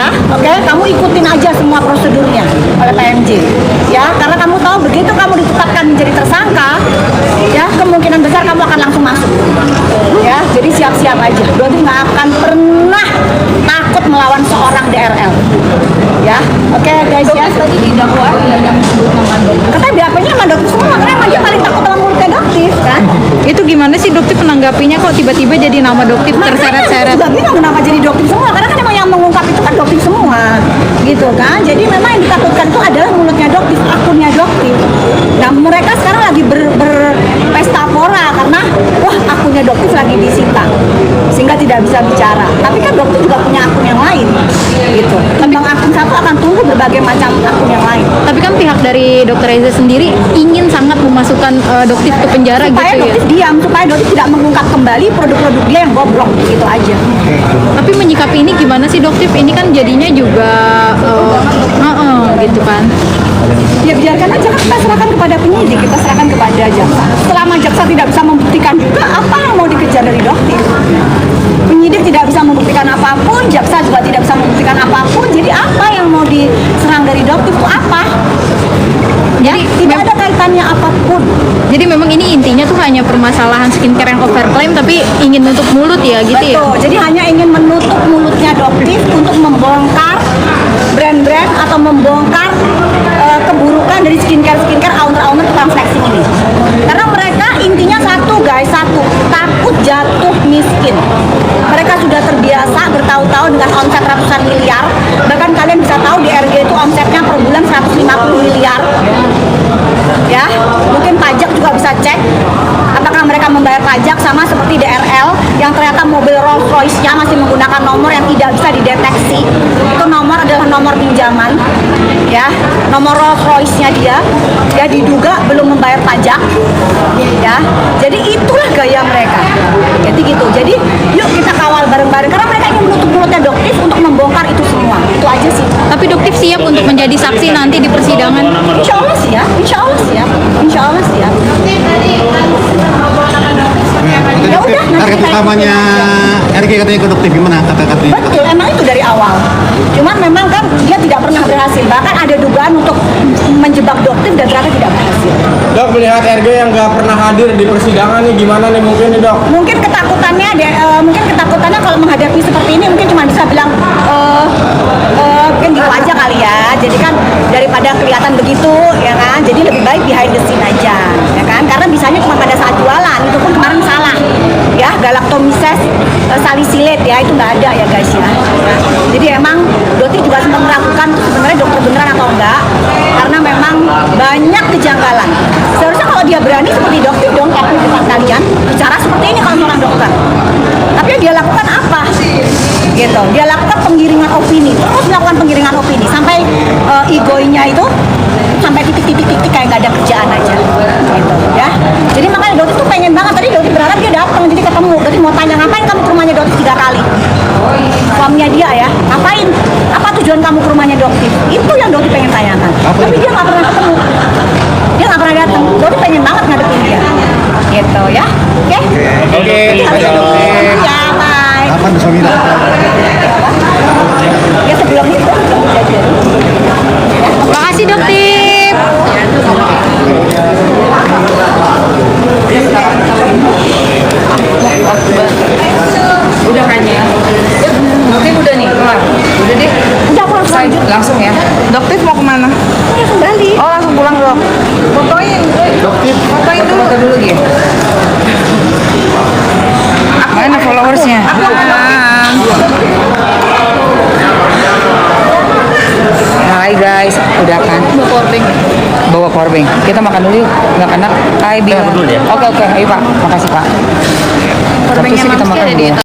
ya, oke? Kamu ikutin aja semua prosedurnya oleh PMJ, ya. Karena kamu tahu begitu kamu ditetapkan menjadi tersangka, ya kemungkinan besar kamu akan langsung masuk, ya. Jadi siap-siap aja. Dodi nggak akan pernah takut melawan seorang DRL, ya. Oke guys ya. Tadi didakwa yang menyebut nama dokter. Katanya BAP-nya sama dokter semua, karena emang dia paling takut sama mulutnya dokter, kan? Itu gimana sih dokter menanggapinya kok tiba-tiba jadi nama dokter terseret-seret? Juga bingung kenapa jadi dokter semua, karena kan emang yang mengungkap itu kan dokter semua, gitu kan. Jadi memang yang ditakutkan itu adalah mulutnya dokter, akunnya dokter. Nah mereka sekarang lagi berpesta pora karena wah akunnya dokter lagi disita, sehingga tidak bisa bicara. Tapi kan dokter juga punya akun yang lain, gitu. Tentang akun satu akan tunggu berbagai macam akun yang lain. Tapi kan pihak dari dokter Reza sendiri ingin sangat memasukkan dokter ke penjara Supaya gitu ya. dokter diam, supaya dokter tidak mengungkap kembali produk-produk dia yang goblok, gitu aja. Tapi menyikapi ini gimana sih dokter? Ini kan jadinya juga gitu kan. Ya biarkan aja, kan kita serahkan kepada penyidik, kita serahkan kepada jaksa. Selama jaksa tidak bisa membuktikan juga, apa yang mau dikejar dari dokter? Penyidik tidak bisa membuktikan apapun, jaksa juga tidak bisa membuktikan apapun. Jadi apa yang mau diserang dari dokter itu apa? Jadi Tidak ada kaitannya apapun. Jadi memang ini intinya tuh hanya permasalahan skincare yang overclaim tapi ingin nutup mulut ya gitu ya. Betul, jadi hanya ingin menutup mulutnya dokter untuk membongkar brand-brand atau membongkar keburukan dari skincare owner-owner tukang flexing ini. Karena mereka intinya satu guys, takut jatuh miskin. Mereka sudah terbiasa bertahun-tahun dengan omset ratusan miliar. Bahkan kalian bisa tahu di RG itu omsetnya per bulan 150 miliar. Ya, mungkin pajak juga bisa cek apakah mereka membayar pajak, sama seperti DRL yang ternyata mobil Rolls Royce-nya masih menggunakan nomor yang tidak bisa dideteksi. Itu nomor adalah nomor pinjaman, ya, nomor Rolls Royce-nya dia diduga belum membayar pajak, ya. Jadi itulah gaya mereka. Jadi gitu. Jadi yuk kita kawal bareng-bareng karena mereka ingin menutup mulutnya dokter untuk membongkar itu semua. Itu aja sih. Tapi dokter siap untuk menjadi saksi nanti di persidangan. Insya Allah siap, insya Allah siap, insya Allah siap. Ya udah, nanti Target kita utamanya RG katanya ke dokter gimana kata-katanya? betul, emang itu dari awal. Cuman memang kan dia tidak pernah berhasil. Bahkan ada dugaan untuk menjebak dokter dan ternyata tidak berhasil. Dok, melihat RG yang nggak pernah hadir di persidangan nih, gimana nih mungkin nih dok? Mungkin ketakutannya kalau menghadapi seperti ini mungkin cuma bisa bilang mungkin gitu aja kali ya. Jadi kan daripada kelihatan begitu ya kan, jadi lebih baik behind the scene aja ya kan, karena bisanya cuma pada saat jualan. Itu pun kemarin salah ya, galactomises salicylate ya, itu nggak ada ya guys ya. Jadi emang Doti juga sempat meragukan sebenarnya dokter beneran atau enggak, karena memang banyak kejanggalan. Seharusnya kalau dia berani seperti dokter dong, tapi depan kalian bicara seperti ini kalau seorang dokter. Tapi yang dia lakukan apa? Gitu. Dia lakukan penggiringan opini, terus melakukan penggiringan opini sampai egonya itu sampai titik-titik kayak nggak ada kerjaan aja, gitu ya. Jadi makanya Doti tuh pengen banget, tadi Doti berharap dia datang, jadi ketemu. Doti mau tanya ngapain kamu ke rumahnya Doti 3 kali? Suaminya dia ya, ngapain? Apa tujuan kamu ke rumahnya Doti? Itu yang Doti pengen tanyakan. Tapi dia nggak pernah ketemu, dia nggak pernah datang. Doti pengen banget ngadepin dia, gitu ya. Oke? Oke, Ya, bye. Kapan bisa bilang? Ya sebelum itu sebelum kejadian. Makasih dokter. Udah kan ya? Dokter udah nih, kelar. Udah deh. Udah aku langsung lanjut. Langsung ya. Dokter mau kemana? Langsung balik. Oh langsung pulang dok. Fotoin. Fotoin dulu. Foto dulu gitu. Mana followersnya? Hai guys, udah kan? Bawa powerbank. Kita makan dulu yuk. Anak-anak. Hai Bima. Oke, ayo Pak. Makasih Pak. Powerbanknya kita makan dulu.